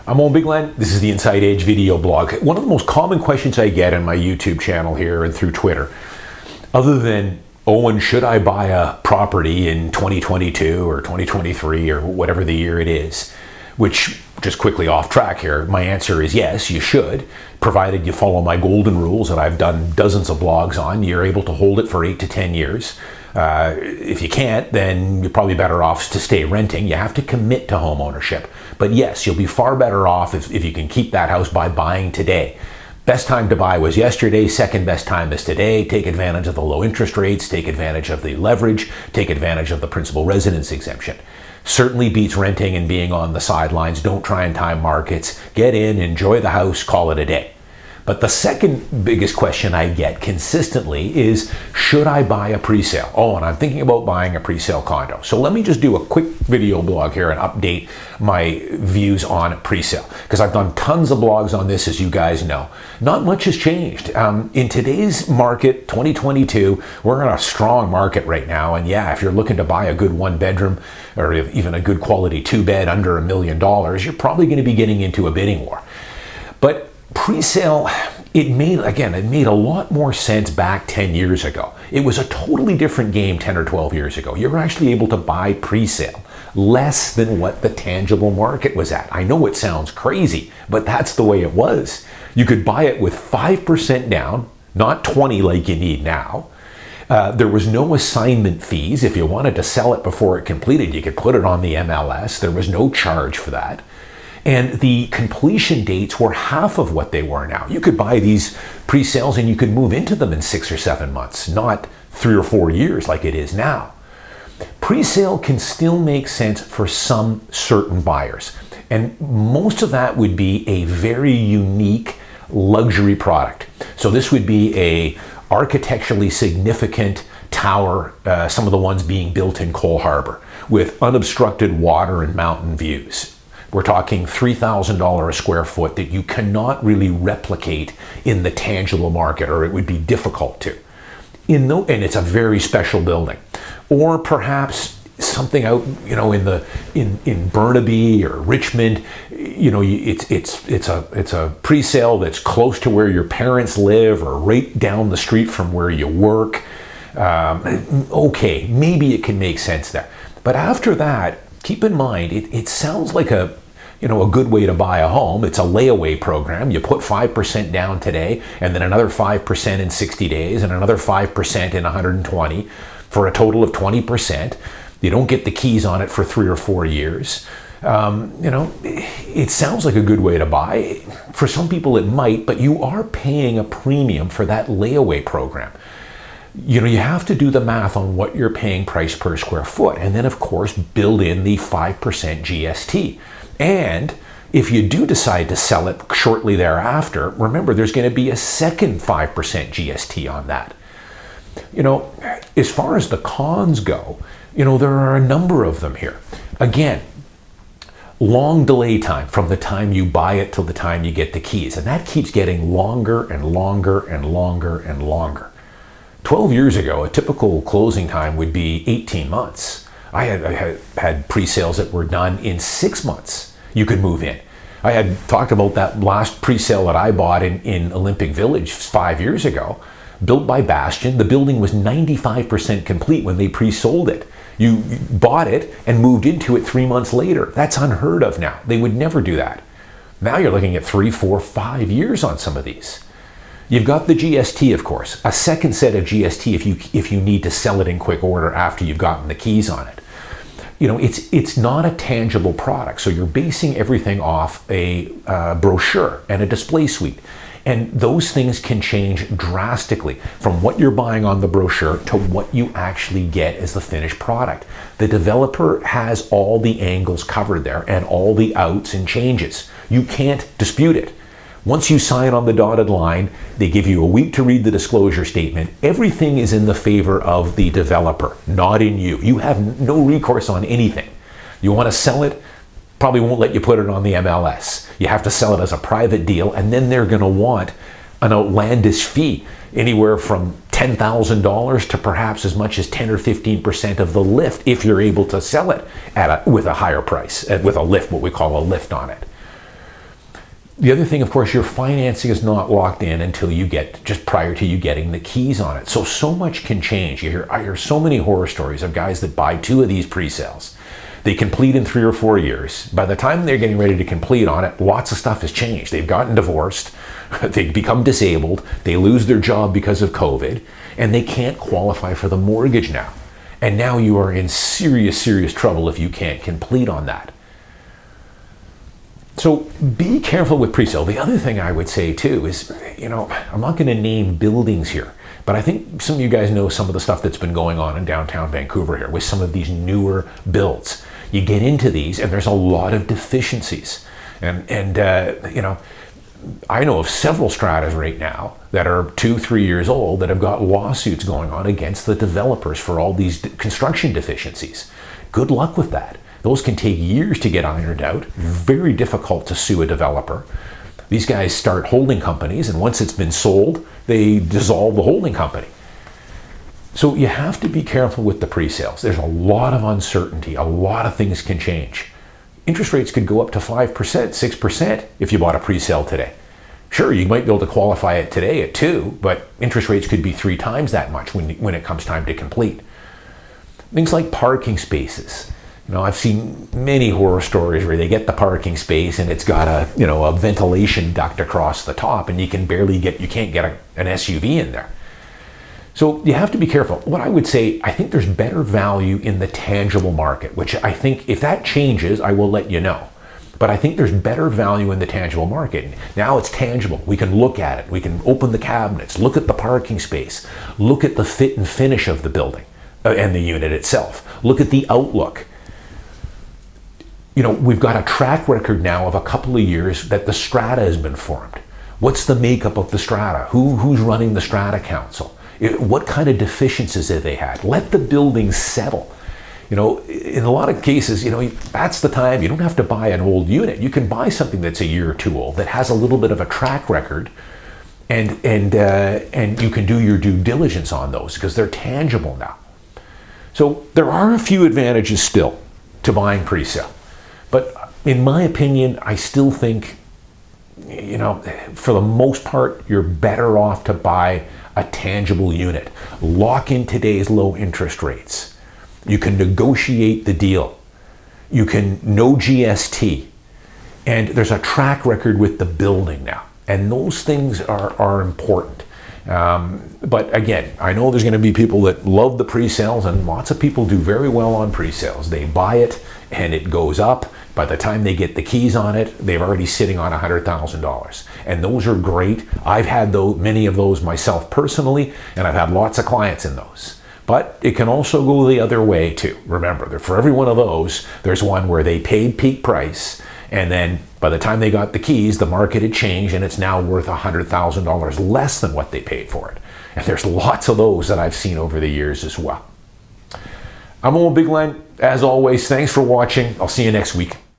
I'm Owen Bigland. This is the Inside Edge video blog. One of the most common questions I get on my YouTube channel here and through Twitter, other than, Owen, should I buy a property in 2022 or 2023 or whatever the year it is? Which, just quickly off track here, my answer is yes, you should, provided you follow my golden rules that I've done dozens of blogs on. You're able to hold it for 8 to 10 years. If you can't, then you're probably better off to stay renting. You have to commit to home ownership. But yes, you'll be far better off if you can keep that house by buying today. Best time to buy was yesterday, second best time is today. Take advantage of the low interest rates, take advantage of the leverage, take advantage of the principal residence exemption. Certainly beats renting and being on the sidelines. Don't try and time markets. Get in, enjoy the house, call it a day. But the second biggest question I get consistently is, should I buy a pre-sale? Oh, and I'm thinking about buying a pre-sale condo. So let me just do a quick video blog here and update my views on pre-sale, because I've done tons of blogs on this, as you guys know. Not much has changed. In today's market, 2022, we're in a strong market right now. And yeah, if you're looking to buy a good 1-bedroom or even a good quality 2-bed under $1 million, you're probably going to be getting into a bidding war. But pre-sale, it made a lot more sense back 10 years ago. It was a totally different game 10 or 12 years ago. You were actually able to buy pre-sale less than what the tangible market was at. I know it sounds crazy, but that's the way it was. You could buy it with 5% down, not 20 like you need now. There was no assignment fees. If you wanted to sell it before it completed, you could put it on the MLS. There was no charge for that. And the completion dates were half of what they were now. You could buy these pre-sales and you could move into them in 6 or 7 months, not 3 or 4 years like it is now. Pre-sale can still make sense for some certain buyers. And most of that would be a very unique luxury product. So this would be a architecturally significant tower, some of the ones being built in Cole Harbour, with unobstructed water and mountain views. We're talking $3,000 a square foot that you cannot really replicate in the tangible market, or it would be difficult to. And it's a very special building. Or perhaps something out, in Burnaby or Richmond, it's a pre-sale that's close to where your parents live or right down the street from where you work. Okay, maybe it can make sense there. But after that, keep in mind, it sounds like a good way to buy a home. It's a layaway program. You put 5% down today, and then another 5% in 60 days, and another 5% in 120, for a total of 20%. You don't get the keys on it for 3 or 4 years. It sounds like a good way to buy. For some people it might, but you are paying a premium for that layaway program. You have to do the math on what you're paying price per square foot, and then of course build in the 5% GST. And if you do decide to sell it shortly thereafter, remember there's going to be a second 5% GST on that. As far as the cons go, there are a number of them here. Again, long delay time from the time you buy it till the time you get the keys, and that keeps getting longer and longer and longer and longer. 12 years ago, a typical closing time would be 18 months. I had pre-sales that were done in 6 months. You could move in. I had talked about that last pre-sale that I bought in Olympic Village 5 years ago, built by Bastion. The building was 95% complete when they pre-sold it. You bought it and moved into it 3 months later. That's unheard of now. They would never do that. Now you're looking at 3, 4, 5 years on some of these. You've got the GST, of course, a second set of GST if you need to sell it in quick order after you've gotten the keys on it. It's not a tangible product, so you're basing everything off a brochure and a display suite. And those things can change drastically from what you're buying on the brochure to what you actually get as the finished product. The developer has all the angles covered there and all the outs and changes. You can't dispute it. Once you sign on the dotted line, they give you a week to read the disclosure statement. Everything is in the favor of the developer, not in you. You have no recourse on anything. You want to sell it, probably won't let you put it on the MLS. You have to sell it as a private deal, and then they're going to want an outlandish fee, anywhere from $10,000 to perhaps as much as 10 or 15% of the lift if you're able to sell it with a higher price, with a lift, what we call a lift on it. The other thing, of course, your financing is not locked in until you get, just prior to you getting the keys on it. So much can change. I hear so many horror stories of guys that buy 2 of these pre-sales. They complete in 3 or 4 years. By the time they're getting ready to complete on it, lots of stuff has changed. They've gotten divorced, they become disabled, they lose their job because of COVID, and they can't qualify for the mortgage now. And now you are in serious, serious trouble if you can't complete on that. So be careful with pre-sale. The other thing I would say too is, I'm not going to name buildings here, but I think some of you guys know some of the stuff that's been going on in downtown Vancouver here with some of these newer builds. You get into these and there's a lot of deficiencies. And I know of several stratas right now that are 2-3 years old that have got lawsuits going on against the developers for all these construction deficiencies. Good luck with that. Those can take years to get ironed out. Very difficult to sue a developer. These guys start holding companies, and once it's been sold, they dissolve the holding company. So you have to be careful with the pre-sales. There's a lot of uncertainty. A lot of things can change. Interest rates could go up to 5%, 6% if you bought a pre-sale today. Sure, you might be able to qualify it today at 2, but interest rates could be 3 times that much when it comes time to complete. Things like parking spaces. I've seen many horror stories where they get the parking space and it's got a ventilation duct across the top, and you can't get an SUV in there. So you have to be careful. What I would say, I think there's better value in the tangible market, which I think if that changes, I will let you know. But I think there's better value in the tangible market. Now it's tangible. We can look at it. We can open the cabinets, look at the parking space, look at the fit and finish of the building and the unit itself. Look at the outlook. We've got a track record now of a couple of years that the strata has been formed. What's the makeup of the strata? Who's running the strata council? What kind of deficiencies have they had? Let the buildings settle. In a lot of cases, that's the time. You don't have to buy an old unit. You can buy something that's a year or 2 old that has a little bit of a track record, and you can do your due diligence on those because they're tangible now. So there are a few advantages still to buying pre-sale. But in my opinion, I still think, for the most part, you're better off to buy a tangible unit. Lock in today's low interest rates. You can negotiate the deal. You can no GST. And there's a track record with the building now. And those things are important. But again, I know there's going to be people that love the pre-sales, and lots of people do very well on pre-sales. They buy it and it goes up. By the time they get the keys on it, they're already sitting on $100,000. And those are great. I've had many of those myself personally, and I've had lots of clients in those. But it can also go the other way too. Remember, that for every one of those, there's one where they paid peak price, and then by the time they got the keys, the market had changed and it's now worth $100,000 less than what they paid for it. And there's lots of those that I've seen over the years as well. I'm Owen Bigland. As always, thanks for watching. I'll see you next week.